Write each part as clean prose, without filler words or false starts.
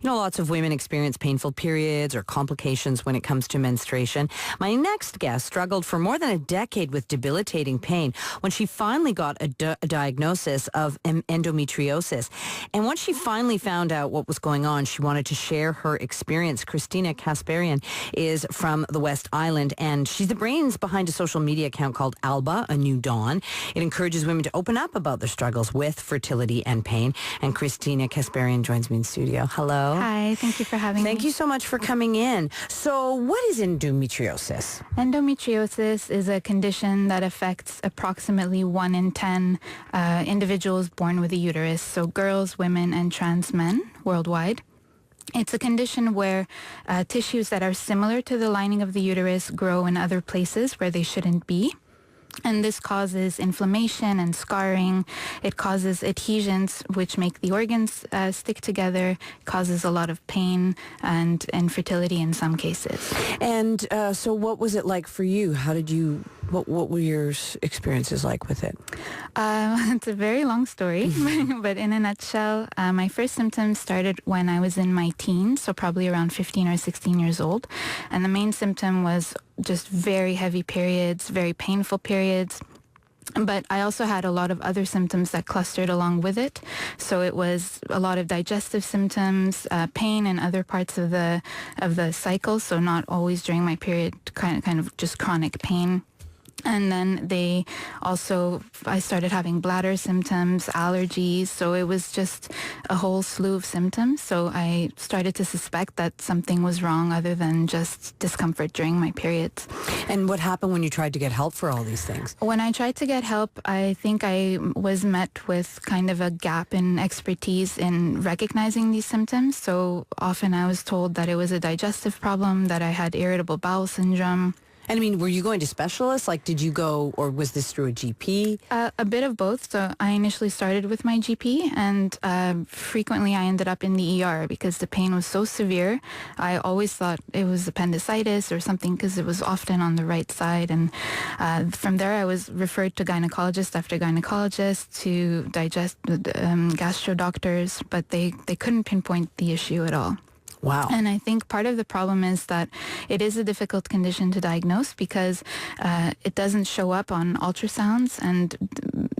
lots of women experience painful periods or complications when it comes to menstruation. My next guest struggled for more than a decade with debilitating pain when she finally got a diagnosis of endometriosis. And once she finally found out what was going on, she wanted to share her experience. Kristina Kasparian is from the West Island, and she's the brains behind a social media account called Alba, A New Dawn. It encourages women to open up about their struggles with fertility and pain. And Kristina Kasparian joins me in studio. Hello. Hi, thank you for having me. Thank you so much for coming in. So what is endometriosis? Endometriosis is a condition that affects approximately 1 in 10 individuals born with a uterus, so girls, women, and trans men worldwide. It's a condition where tissues that are similar to the lining of the uterus grow in other places where they shouldn't be. And this causes inflammation and scarring. It causes adhesions, which make the organs stick together, causes a lot of pain and infertility in some cases. And so what was it like for you? How did you, what were your experiences like with it? It's a very long story, but in a nutshell, my first symptoms started when I was in my teens, so probably around 15 or 16 years old. And the main symptom was just very heavy periods, very painful periods. But I also had a lot of other symptoms that clustered along with it. So it was a lot of digestive symptoms, pain in other parts of the cycle. So not always during my period, kind of just chronic pain. And then I started having bladder symptoms, allergies. So it was just a whole slew of symptoms. So I started to suspect that something was wrong other than just discomfort during my periods. And what happened when you tried to get help for all these things? When I tried to get help, I think I was met with kind of a gap in expertise in recognizing these symptoms. So often I was told that it was a digestive problem, that I had irritable bowel syndrome. And I mean, were you going to specialists? Like, did you go, or was this through a GP? A bit of both. So I initially started with my GP, and frequently I ended up in the ER because the pain was so severe. I always thought it was appendicitis or something because it was often on the right side. And from there I was referred to gynecologist after gynecologist, to gastro doctors, but they couldn't pinpoint the issue at all. Wow. And I think part of the problem is that it is a difficult condition to diagnose because it doesn't show up on ultrasounds, and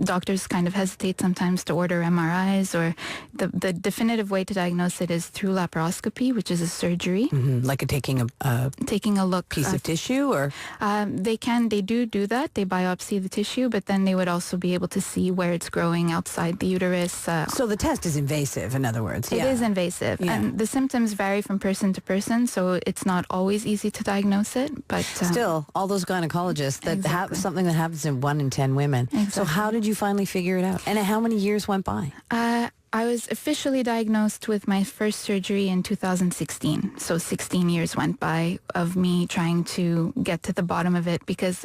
doctors kind of hesitate sometimes to order MRIs, or the definitive way to diagnose it is through laparoscopy, which is a surgery. Mm-hmm. Like taking a look piece of tissue, or they do that. They biopsy the tissue, but then they would also be able to see where it's growing outside the uterus. So the test is invasive, in other words. It is invasive, and the symptoms vary from person to person, so it's not always easy to diagnose it. But still, all those gynecologists that have something that happens in 1 in 10 women. Exactly. So how did you finally figure it out? And how many years went by? I was officially diagnosed with my first surgery in 2016. So 16 years went by of me trying to get to the bottom of it, because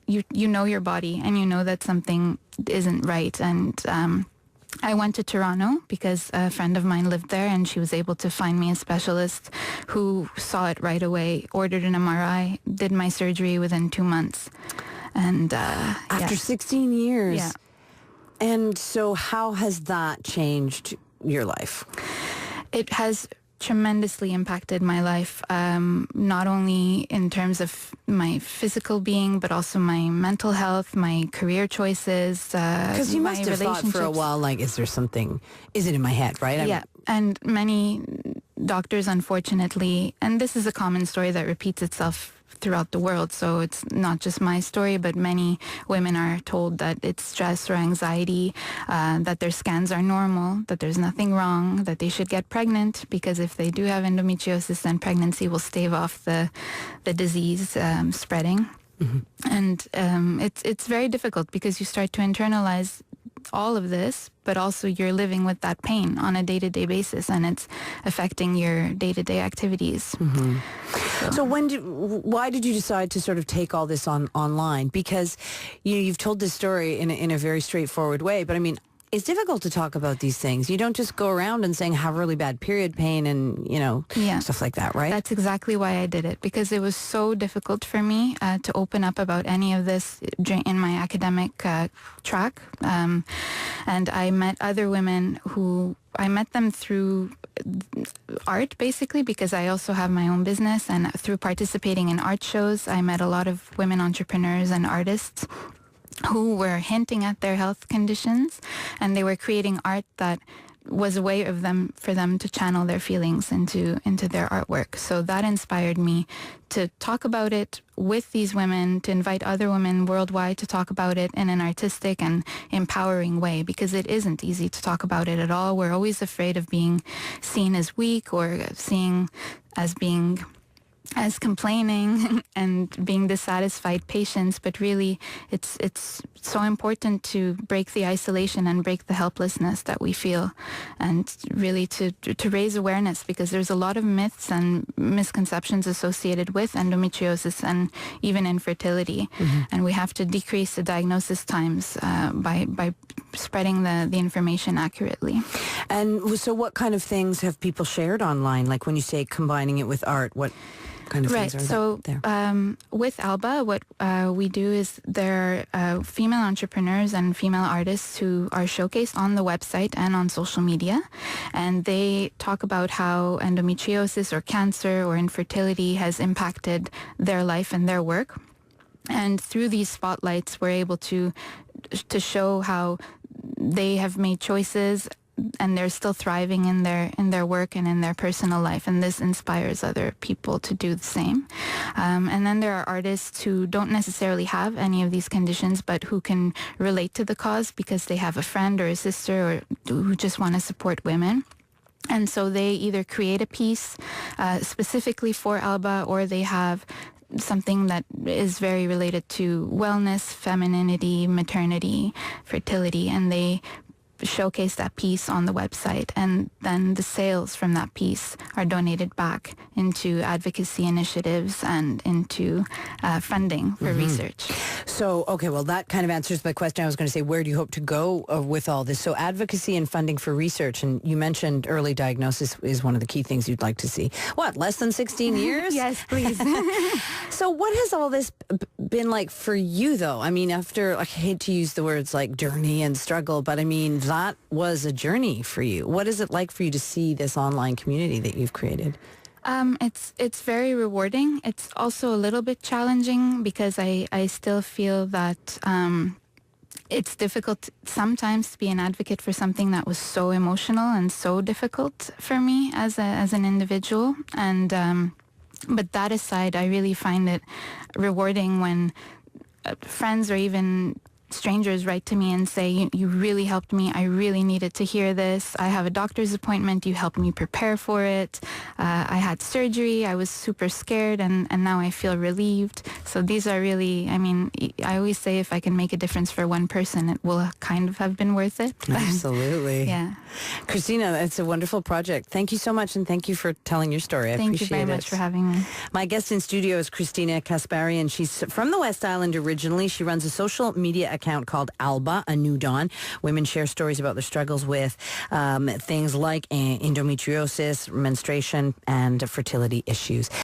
you know your body and you know that something isn't right. And I went to Toronto because a friend of mine lived there, and she was able to find me a specialist who saw it right away, ordered an MRI, did my surgery within 2 months. And after 16 years. Yeah. And so how has that changed your life? It has tremendously impacted my life, not only in terms of my physical being, but also my mental health, my career choices. Because you must have thought for a while, like, is it in my head, right? Yeah, and many doctors, unfortunately, and this is a common story that repeats itself throughout the world, so it's not just my story, but many women are told that it's stress or anxiety, that their scans are normal, that there's nothing wrong, that they should get pregnant, because if they do have endometriosis, then pregnancy will stave off the disease spreading. Mm-hmm. And it's very difficult because you start to internalize all of this, but also you're living with that pain on a day-to-day basis, and it's affecting your day-to-day activities. Mm-hmm. So why did you decide to sort of take all this online? Because you've told this story in a very straightforward way, but I mean, it's difficult to talk about these things. You don't just go around and saying, have really bad period pain and, stuff like that, right? That's exactly why I did it, because it was so difficult for me to open up about any of this in my academic track. And I met other women I met them through art, basically, because I also have my own business, and through participating in art shows, I met a lot of women entrepreneurs and artists who were hinting at their health conditions, and they were creating art that was a way for them to channel their feelings into their artwork. So that inspired me to talk about it with these women, to invite other women worldwide to talk about it in an artistic and empowering way, because it isn't easy to talk about it at all. We're always afraid of being seen as weak or seen as being as complaining and being dissatisfied patients, but really it's so important to break the isolation and break the helplessness that we feel, and really to raise awareness, because there's a lot of myths and misconceptions associated with endometriosis and even infertility, and we have to decrease the diagnosis times by spreading the information accurately. And so what kind of things have people shared online? Like when you say combining it with art, what kind of things are there? With Alba, what we do is there are female entrepreneurs and female artists who are showcased on the website and on social media, and they talk about how endometriosis or cancer or infertility has impacted their life and their work. And through these spotlights, we're able to show how they have made choices and they're still thriving in their work and in their personal life, and this inspires other people to do the same. And then there are artists who don't necessarily have any of these conditions, but who can relate to the cause because they have a friend or a sister or who just want to support women. And so they either create a piece specifically for Alba, or they have something that is very related to wellness, femininity, maternity, fertility, and they showcase that piece on the website, and then the sales from that piece are donated back into advocacy initiatives and into funding for research. So, okay, well, that kind of answers my question. I was going to say, where do you hope to go with all this? So advocacy and funding for research, and you mentioned early diagnosis is one of the key things you'd like to see. What, less than 16 years? Yes, please. So what has all this been like for you, though? I mean, after, I hate to use the words like journey and struggle, but I mean, that was a journey for you. What is it like for you to see this online community that you've created? It's very rewarding. It's also a little bit challenging because I still feel that it's difficult sometimes to be an advocate for something that was so emotional and so difficult for me as an individual. And but that aside, I really find it rewarding when friends or even strangers write to me and say, you really helped me. I really needed to hear this. I have a doctor's appointment. You helped me prepare for it. I had surgery. I was super scared, and now I feel relieved. So these are really, I mean, I always say if I can make a difference for one person, it will kind of have been worth it. Absolutely. Yeah. Kristina, it's a wonderful project. Thank you so much, and thank you for telling your story. I appreciate it. Thank you very much for having me. My guest in studio is Kristina Kasparian. She's from the West Island originally. She runs a social media account called Alba, a New Dawn. Women share stories about their struggles with things like endometriosis, menstruation, and fertility issues.